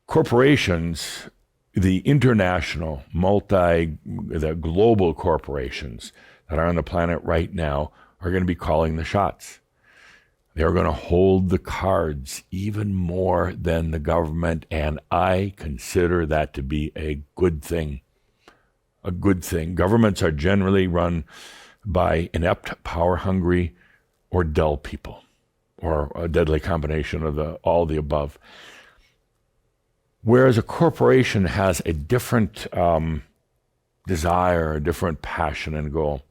Corporations, the international, the global corporations that are on the planet right now are going to be calling the shots. They're going to hold the cards even more than the government, and I consider that to be a good thing. A good thing. Governments are generally run by inept, power-hungry, or dull people, or a deadly combination of all the above. Whereas a corporation has a different desire, a different passion and goal.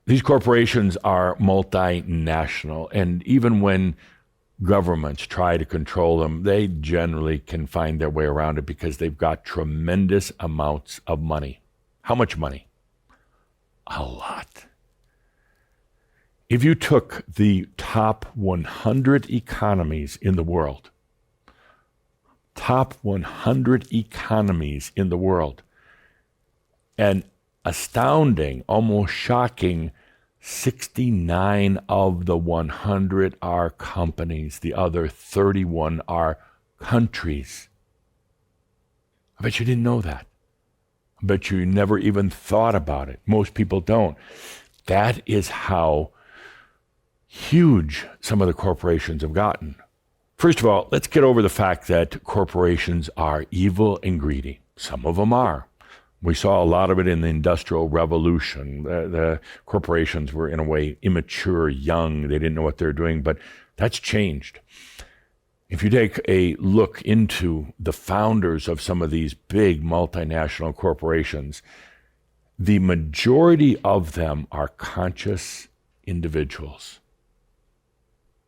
These corporations are multinational, and even when governments try to control them, they generally can find their way around it because they've got tremendous amounts of money. How much money? A lot. If you took the top 100 economies in the world, and astounding, almost shocking, 69 of the 100 are companies. The other 31 are countries. I bet you didn't know that. I bet you never even thought about it. Most people don't. That is how huge some of the corporations have gotten. First of all, let's get over the fact that corporations are evil and greedy. Some of them are. We saw a lot of it in the Industrial Revolution. The corporations were, in a way, immature, young. They didn't know what they were doing, but that's changed. If you take a look into the founders of some of these big multinational corporations, the majority of them are conscious individuals.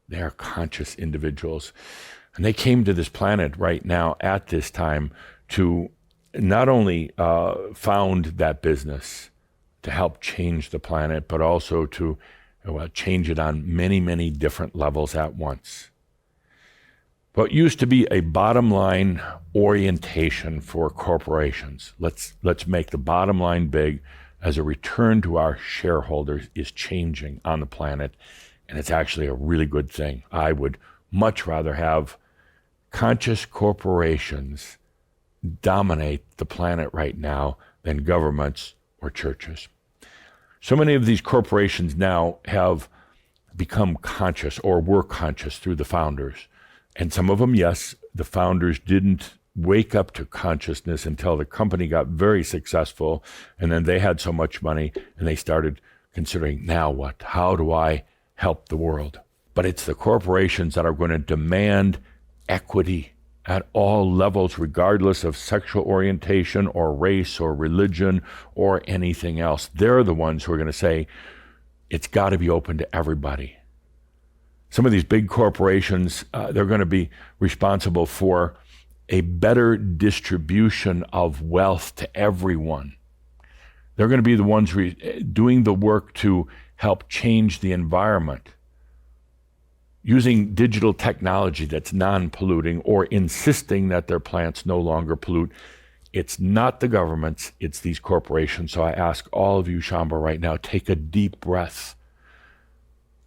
They are conscious individuals. And they came to this planet right now at this time to not only found that business to help change the planet, but also to change it on many, many different levels at once. What used to be a bottom line orientation for corporations, let's make the bottom line big as a return to our shareholders, is changing on the planet. And it's actually a really good thing. I would much rather have conscious corporations dominate the planet right now than governments or churches. So many of these corporations now have become conscious or were conscious through the founders. And some of them, yes, the founders didn't wake up to consciousness until the company got very successful, and then they had so much money and they started considering, now what? How do I help the world? But it's the corporations that are going to demand equity at all levels, regardless of sexual orientation or race or religion or anything else. They're the ones who are going to say, it's got to be open to everybody. Some of these big corporations, they're going to be responsible for a better distribution of wealth to everyone. They're going to be the ones doing the work to help change the environment, using digital technology that's non-polluting or insisting that their plants no longer pollute. It's not the governments, it's these corporations. So I ask all of you, Shamba, right now, take a deep breath.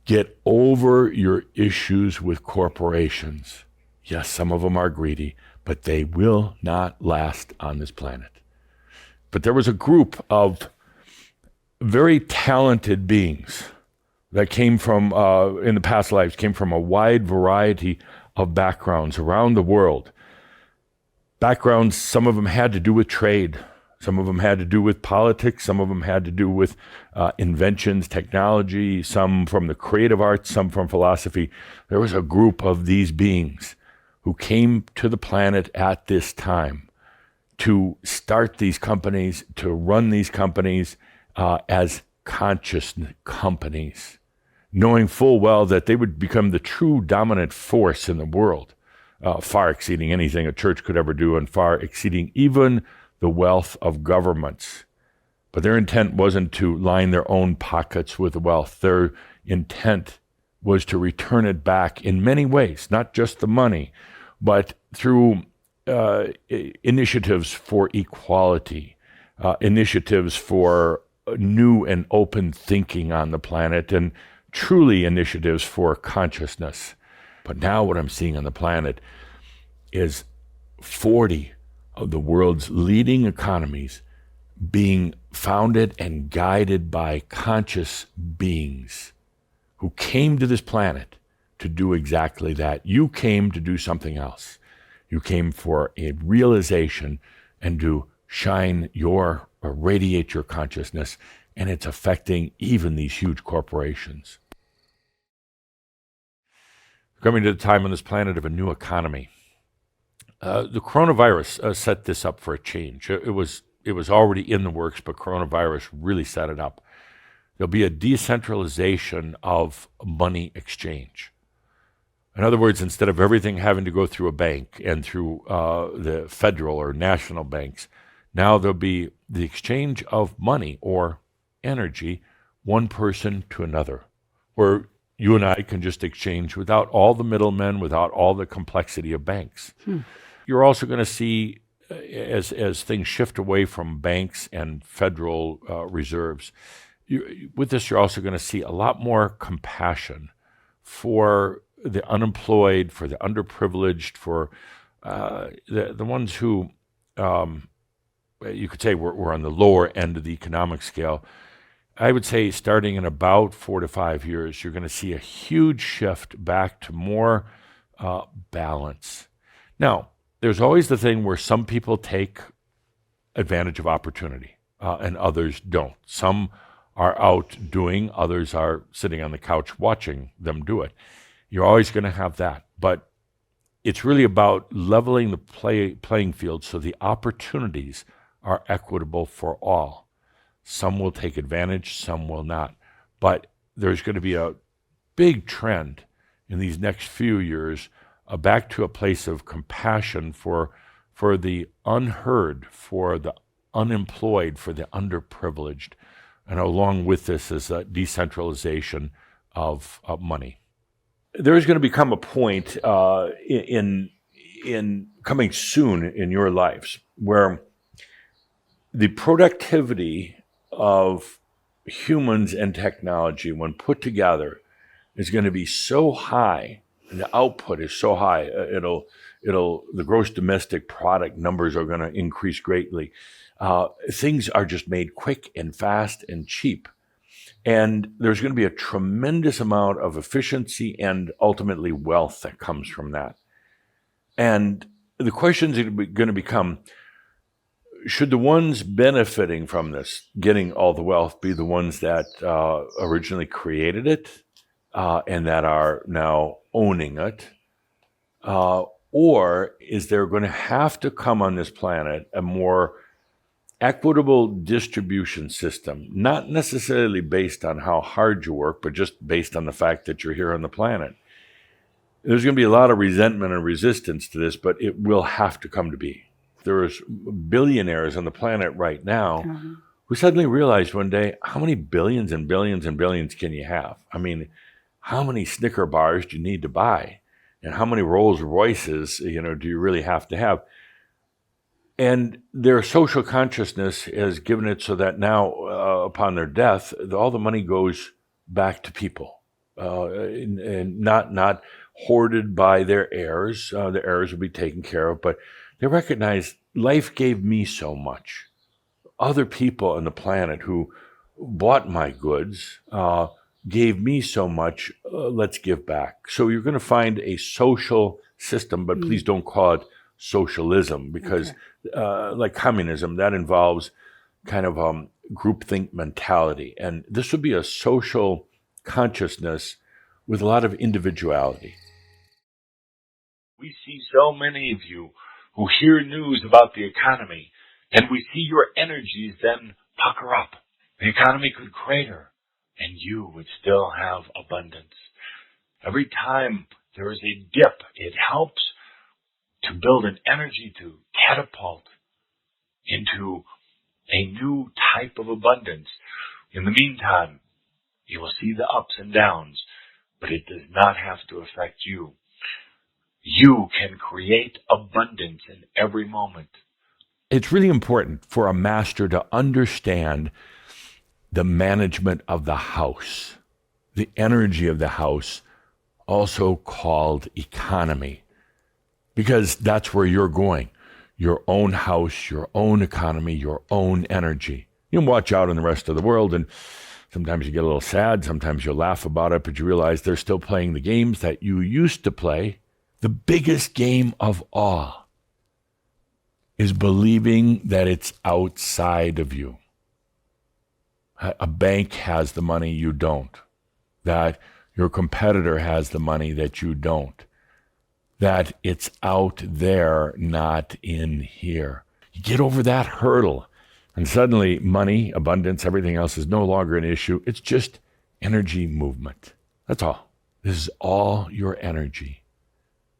Get over your issues with corporations. Yes, some of them are greedy, but they will not last on this planet. But there was a group of very talented beings that came from, in the past lives, came from a wide variety of backgrounds around the world. Backgrounds, some of them had to do with trade. Some of them had to do with politics. Some of them had to do with inventions, technology, some from the creative arts, some from philosophy. There was a group of these beings who came to the planet at this time to start these companies, to run these companies as conscious companies, knowing full well that they would become the true dominant force in the world, far exceeding anything a church could ever do and far exceeding even the wealth of governments. But their intent wasn't to line their own pockets with wealth. Their intent was to return it back in many ways, not just the money, but through initiatives for equality, initiatives for new and open thinking on the planet, and truly initiatives for consciousness. But now what I'm seeing on the planet is 40 of the world's leading economies being founded and guided by conscious beings who came to this planet to do exactly that. You came to do something else. You came for a realization and to shine your, or radiate your consciousness, and it's affecting even these huge corporations. Coming to the time on this planet of a new economy. The coronavirus set this up for a change. It was already in the works, but coronavirus really set it up. There'll be a decentralization of money exchange. In other words, instead of everything having to go through a bank and through the federal or national banks, now there'll be the exchange of money or energy, one person to another, where you and I can just exchange without all the middlemen, without all the complexity of banks. You're also going to see, as things shift away from banks and federal reserves, with this you're also going to see a lot more compassion for the unemployed, for the underprivileged, for the ones who you could say we're on the lower end of the economic scale. I would say starting in about 4 to 5 years, you're going to see a huge shift back to more balance. Now, there's always the thing where some people take advantage of opportunity and others don't. Some are out doing, others are sitting on the couch watching them do it. You're always going to have that. But it's really about leveling the playing field so the opportunities are equitable for all. Some will take advantage, some will not. But there's going to be a big trend in these next few years back to a place of compassion for the unheard, for the unemployed, for the underprivileged. And along with this is a decentralization of money. There is going to become a point in coming soon in your lives where the productivity of humans and technology, when put together, is going to be so high, and the output is so high. The gross domestic product numbers are going to increase greatly. Things are just made quick and fast and cheap. And there's going to be a tremendous amount of efficiency and ultimately wealth that comes from that. And the questions are going to become, should the ones benefiting from this, getting all the wealth, be the ones that originally created it and that are now owning it? Or is there going to have to come on this planet a more equitable distribution system, not necessarily based on how hard you work, but just based on the fact that you're here on the planet? There's going to be a lot of resentment and resistance to this, but it will have to come to be. There's billionaires on the planet right now who suddenly realized one day, how many billions and billions and billions can you have? I mean, how many Snicker bars do you need to buy? And how many Rolls Royces, do you really have to have? And their social consciousness has given it so that now, upon their death, all the money goes back to people, and not hoarded by their heirs. The heirs will be taken care of, but they recognize life gave me so much. Other people on the planet who bought my goods gave me so much. Let's give back. So you're going to find a social system, but please don't call it socialism, because like communism, that involves kind of groupthink mentality. And this would be a social consciousness with a lot of individuality. We see so many of you who hear news about the economy, and we see your energies then pucker up. The economy could crater, and you would still have abundance. Every time there is a dip, it helps to build an energy to catapult into a new type of abundance. In the meantime, you will see the ups and downs, but it does not have to affect you. You can create abundance in every moment. It's really important for a master to understand the management of the house, the energy of the house, also called economy. because that's where you're going. Your own house, your own economy, your own energy. You can watch out in the rest of the world, and sometimes you get a little sad, sometimes you laugh about it, but you realize they're still playing the games that you used to play. The biggest game of all is believing that it's outside of you. A bank has the money you don't. That your competitor has the money that you don't. That it's out there, not in here. You get over that hurdle, and suddenly money, abundance, everything else is no longer an issue. It's just energy movement. That's all. This is all your energy,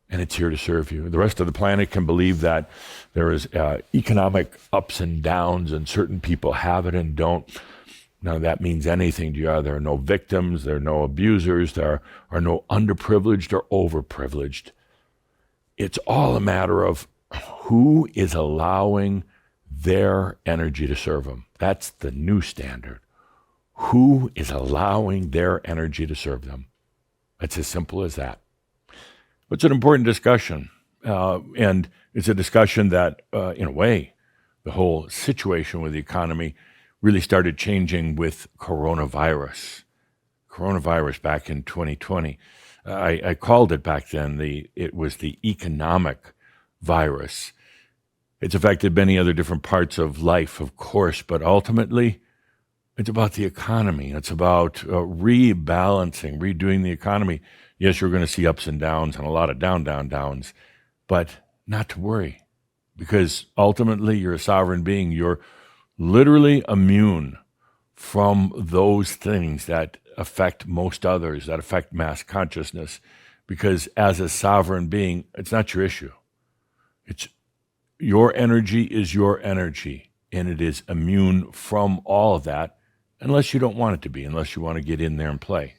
and it's here to serve you. The rest of the planet can believe that there is economic ups and downs, and certain people have it and don't. None of that means anything to you. There are no victims, there are no abusers, there are no underprivileged or overprivileged. It's all a matter of who is allowing their energy to serve them. That's the new standard. Who is allowing their energy to serve them? It's as simple as that. It's an important discussion, and it's a discussion that, in a way, the whole situation with the economy really started changing with coronavirus. Coronavirus back in 2020. I called it back then, it was the economic virus. It's affected many other different parts of life, of course, but ultimately, it's about the economy. It's about rebalancing, redoing the economy. Yes, you're going to see ups and downs and a lot of downs, but not to worry, because ultimately you're a sovereign being. You're literally immune from those things that affect most others, that affect mass consciousness, because as a sovereign being, it's not your issue. It's your energy is your energy, and it is immune from all of that, unless you don't want it to be, unless you want to get in there and play.